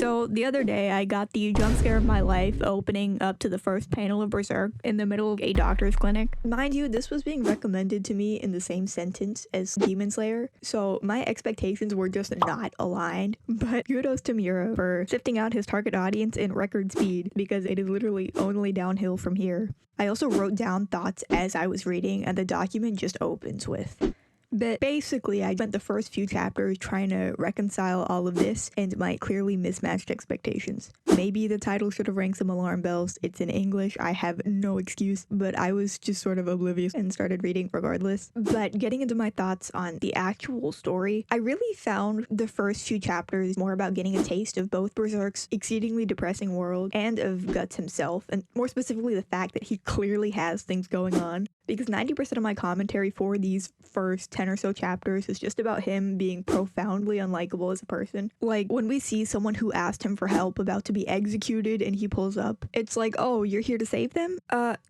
So the other day I got the jump scare of my life opening up to the first panel of Berserk in the middle of a doctor's clinic. Mind you, this was being recommended to me in the same sentence as Demon Slayer, so my expectations were just not aligned. But kudos to Miura for sifting out his target audience in record speed, because it is literally only downhill from here. I also wrote down thoughts as I was reading, and the document just opens with: but basically, I spent the first few chapters trying to reconcile all of this and my clearly mismatched expectations. Maybe the title should have rang some alarm bells. It's in English, I have no excuse, but I was just sort of oblivious and started reading regardless. But getting into my thoughts on the actual story, I really found the first few chapters more about getting a taste of both Berserk's exceedingly depressing world and of Guts himself, and more specifically the fact that he clearly has things going on. Because 90% of my commentary for these first 10 or so chapters is just about him being profoundly unlikable as a person. Like, when we see someone who asked him for help about to be executed and he pulls up, it's like, oh, you're here to save them?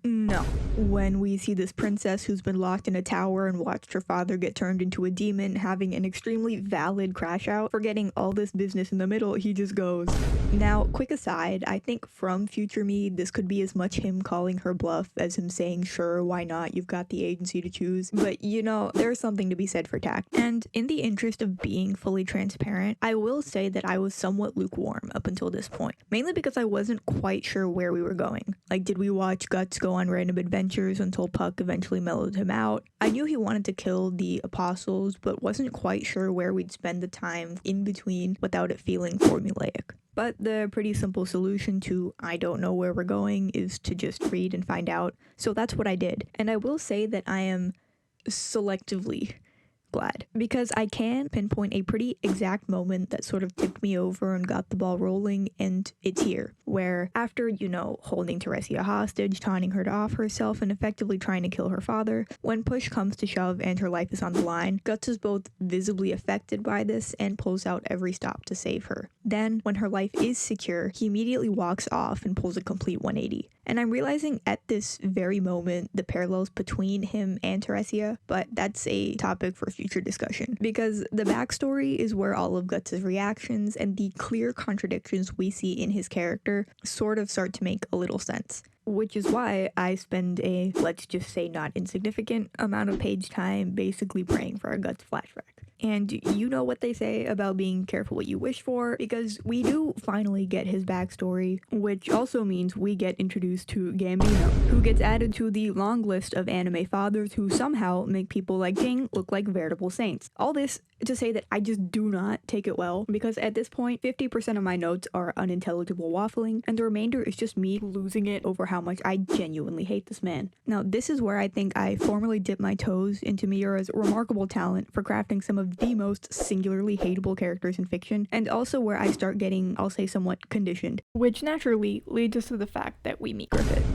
No. When we see this princess who's been locked in a tower and watched her father get turned into a demon having an extremely valid crash out, forgetting all this business in the middle, he just goes. Now, quick aside, I think from future me, this could be as much him calling her bluff as him saying, sure, why not? You've got the agency to choose. But you know, there's something to be said for tact. And in the interest of being fully transparent, I will say that I was somewhat lukewarm up until this point. Mainly because I wasn't quite sure where we were going. Like, did we watch Guts go on random adventures until Puck eventually mellowed him out? I knew he wanted to kill the apostles, but wasn't quite sure where we'd spend the time in between without it feeling formulaic. But the pretty simple solution to I don't know where we're going is to just read and find out. So that's what I did. And I will say that I am selectively glad, because I can pinpoint a pretty exact moment that sort of tipped me over and got the ball rolling, and it's here, where after, you know, holding Teresia hostage, taunting her to off herself, and effectively trying to kill her father, when push comes to shove and her life is on the line, Guts is both visibly affected by this and pulls out every stop to save her. Then, when her life is secure, he immediately walks off and pulls a complete 180. And I'm realizing at this very moment the parallels between him and Teresia, but that's a topic for future discussion, because the backstory is where all of Guts' reactions and the clear contradictions we see in his character sort of start to make a little sense. Which is why I spend a, let's just say not insignificant, amount of page time basically praying for a Guts flashback. And you know what they say about being careful what you wish for, because we do finally get his backstory, which also means we get introduced to Gambino, who gets added to the long list of anime fathers who somehow make people like King look like veritable saints. All this to say that I just do not take it well, because at this point 50% of my notes are unintelligible waffling, and the remainder is just me losing it over how much I genuinely hate this man. Now, this is where I think I formally dip my toes into Miura's remarkable talent for crafting some of the most singularly hateable characters in fiction, and also where I start getting, I'll say, somewhat conditioned, which naturally leads us to the fact that we meet Griffith.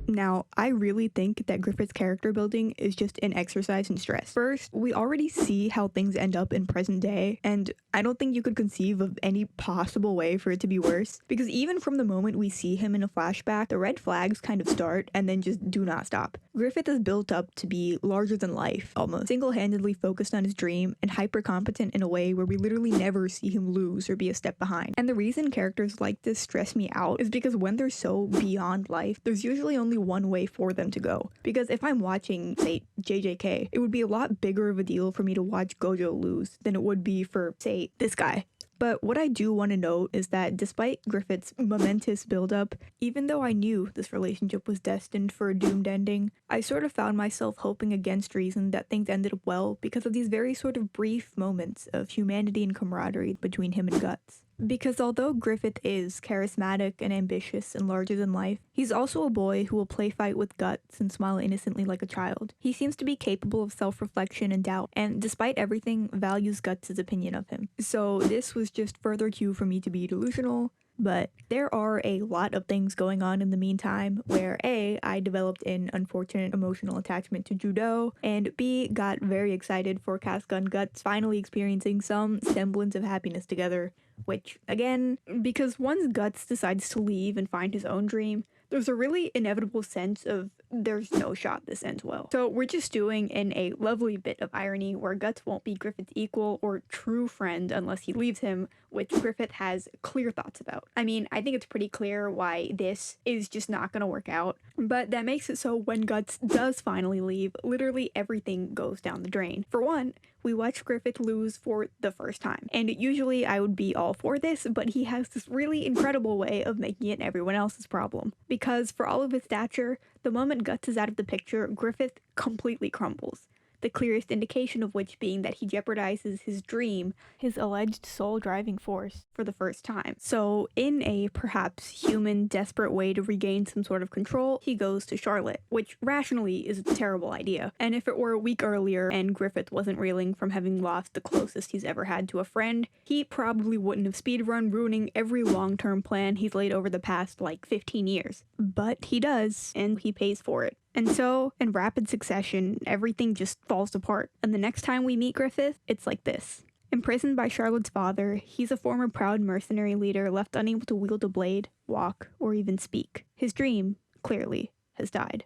Now, I really think that Griffith's character building is just an exercise in stress. First, we already see how things end up in present day, and I don't think you could conceive of any possible way for it to be worse, because even from the moment we see him in a flashback, the red flags kind of start and then just do not stop. Griffith is built up to be larger than life, almost single-handedly focused on his dream and hyper-competent in a way where we literally never see him lose or be a step behind. And the reason characters like this stress me out is because when they're so beyond life, there's usually only one way for them to go. Because if I'm watching, say, JJK, it would be a lot bigger of a deal for me to watch Gojo lose than it would be for, say, this guy. But what I do want to note is that despite Griffith's momentous buildup, even though I knew this relationship was destined for a doomed ending, I sort of found myself hoping against reason that things ended up well because of these very sort of brief moments of humanity and camaraderie between him and Guts. Because although Griffith is charismatic and ambitious and larger than life, he's also a boy who will play fight with Guts and smile innocently like a child. He seems to be capable of self-reflection and doubt, and despite everything, values Guts' opinion of him. So this was just further cue for me to be delusional, but there are a lot of things going on in the meantime where A, I developed an unfortunate emotional attachment to judeau, and B, got very excited for Casca and Guts finally experiencing some semblance of happiness together. Which, again, because once Guts decides to leave and find his own dream, there's a really inevitable sense of there's no shot this ends well. So we're just doing in a lovely bit of irony where Guts won't be Griffith's equal or true friend unless he leaves him, which Griffith has clear thoughts about. I mean, I think it's pretty clear why this is just not gonna work out, but that makes it so when Guts does finally leave, literally everything goes down the drain. For one, we watch Griffith lose for the first time, and usually I would be all for this, but he has this really incredible way of making it everyone else's problem. Because for all of his stature, the moment Guts is out of the picture, Griffith completely crumbles. The clearest indication of which being that he jeopardizes his dream, his alleged sole driving force, for the first time. So, in a perhaps human, desperate way to regain some sort of control, he goes to Charlotte, which rationally is a terrible idea. And if it were a week earlier and Griffith wasn't reeling from having lost the closest he's ever had to a friend, he probably wouldn't have speedrun, ruining every long-term plan he's laid over the past, 15 years. But he does, and he pays for it. And so, in rapid succession, everything just falls apart. And the next time we meet Griffith, it's like this. Imprisoned by Charlotte's father, he's a former proud mercenary leader left unable to wield a blade, walk, or even speak. His dream, clearly, has died.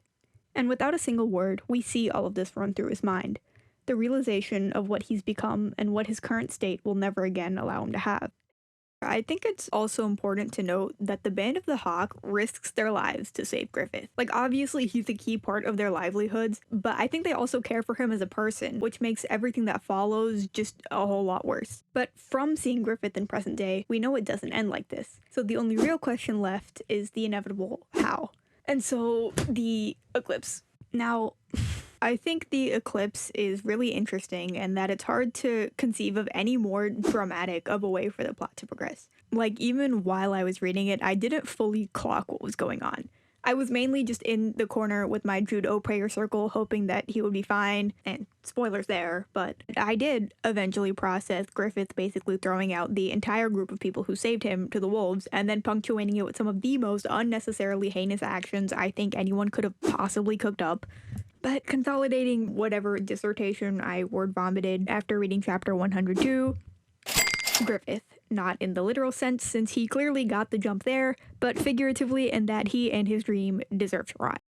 And without a single word, we see all of this run through his mind. The realization of what he's become and what his current state will never again allow him to have. I think it's also important to note that the Band of the Hawk risks their lives to save Griffith. Obviously he's a key part of their livelihoods, but I think they also care for him as a person, which makes everything that follows just a whole lot worse. But from seeing Griffith in present day, we know it doesn't end like this. So the only real question left is the inevitable how. And so, the eclipse. Now, I think the eclipse is really interesting and that it's hard to conceive of any more dramatic of a way for the plot to progress. Even while I was reading it, I didn't fully clock what was going on. I was mainly just in the corner with my judeau prayer circle hoping that he would be fine, and spoilers there, but I did eventually process Griffith basically throwing out the entire group of people who saved him to the wolves and then punctuating it with some of the most unnecessarily heinous actions I think anyone could have possibly cooked up. But consolidating whatever dissertation I word vomited after reading chapter 102, Griffith, not in the literal sense since he clearly got the jump there, but figuratively in that he and his dream deserve to rot.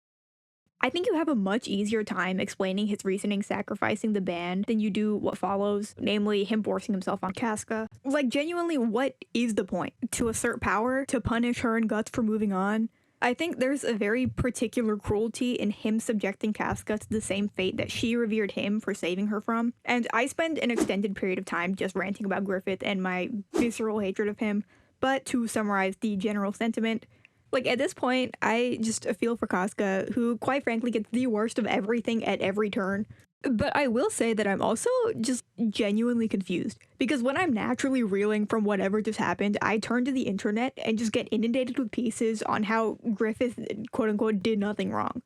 I think you have a much easier time explaining his reasoning sacrificing the band than you do what follows, namely him forcing himself on Casca. Genuinely, what is the point? To assert power? To punish her and Guts for moving on? I think there's a very particular cruelty in him subjecting Casca to the same fate that she revered him for saving her from. And I spend an extended period of time just ranting about Griffith and my visceral hatred of him. But to summarize the general sentiment, at this point, I just feel for Casca, who quite frankly gets the worst of everything at every turn. But I will say that I'm also just genuinely confused, because when I'm naturally reeling from whatever just happened, I turn to the internet and just get inundated with pieces on how Griffith, quote-unquote, did nothing wrong.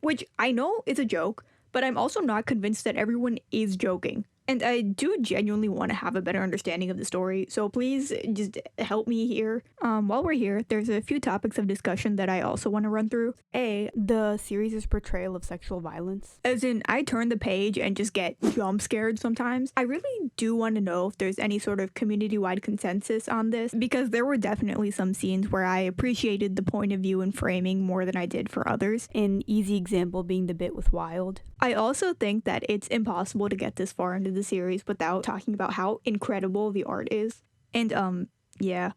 Which I know is a joke, but I'm also not convinced that everyone is joking. And I do genuinely want to have a better understanding of the story, so please just help me here. While we're here, there's a few topics of discussion that I also want to run through. A, the series' portrayal of sexual violence. As in, I turn the page and just get jump scared sometimes. I really do want to know if there's any sort of community-wide consensus on this, because there were definitely some scenes where I appreciated the point of view and framing more than I did for others. An easy example being the bit with Wild. I also think that it's impossible to get this far into the series without talking about how incredible the art is. And yeah,